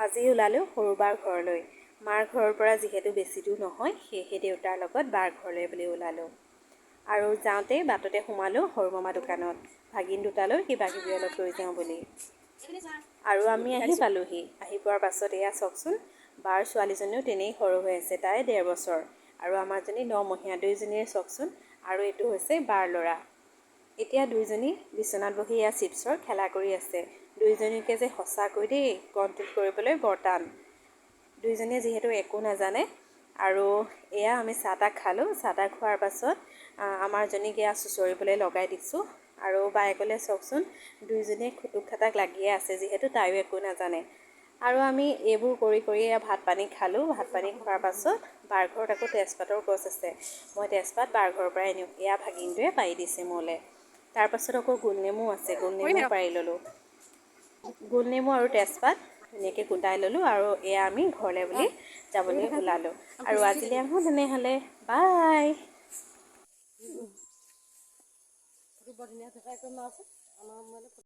আজি ওলালোঁ সৰু বাৰ ঘৰলৈ। মাৰ ঘৰৰ পৰা যিহেতু বেছি দূৰ নহয়, সেয়েহে দেউতাৰ লগত বাৰ ঘৰলৈ বুলি ওলালোঁ। আৰু যাওঁতে বাটতে সোমালোঁ সৰু মামা দোকানত, ভাগিন দুটালৈ কিবা কিবি অলপ লৈ যাওঁ বুলি। আৰু আমি আহি পালোঁহি। আহি পোৱাৰ পাছত এয়া চাওকচোন, বাৰ ছোৱালীজনীও তেনেই সৰু হৈ আছে, তাই 1.5 বছৰ। আৰু আমাৰজনী 9 মহীয়া, দুইজনীৰে চাওকচোন। আৰু এইটো হৈছে বাৰ ল'ৰা। এতিয়া দুইজনী বিচনাত বহি এয়া চিপছৰ খেলা কৰি আছে। দুইজনীকে যে সঁচাকৈ দেই কণ্ট্ৰল কৰিবলৈ বৰ টান। দুইজনীয়ে যিহেতু একো নাজানে। আৰু এয়া আমি চাহ তাহ খালোঁ। চাহ তাহ খোৱাৰ পাছত আমাৰজনীক এয়া চুঁচৰিবলৈ লগাই দিছোঁ। আৰু বায়ে ক'লে চাওকচোন, দুইজনীয়ে খুটুক খাটাক লাগিয়ে আছে, যিহেতু তাইও একো নাজানে। আৰু আমি এইবোৰ কৰি কৰি এয়া ভাত পানী খালোঁ। ভাত পানী খোৱাৰ পাছত বাৰ ঘৰত আকৌ তেজপাতৰ গছ আছে। মই তেজপাত বাৰ ঘৰৰ পৰাই আনিওঁ। এয়া ভাগিনটোৱে পাৰি দিছে মোলৈ। তাৰপাছত আকৌ গোলনেমু আছে, গোলনেমু পাৰি ল'লোঁ। গোলনেমু আৰু তেজপাত ধুনীয়াকৈ গোটাই ল'লোঁ। আৰু এয়া আমি ঘৰলৈ বুলি যাবলৈ ওলালোঁ। আৰু আজিলৈ আহোঁ তেনেহ'লে, বাই।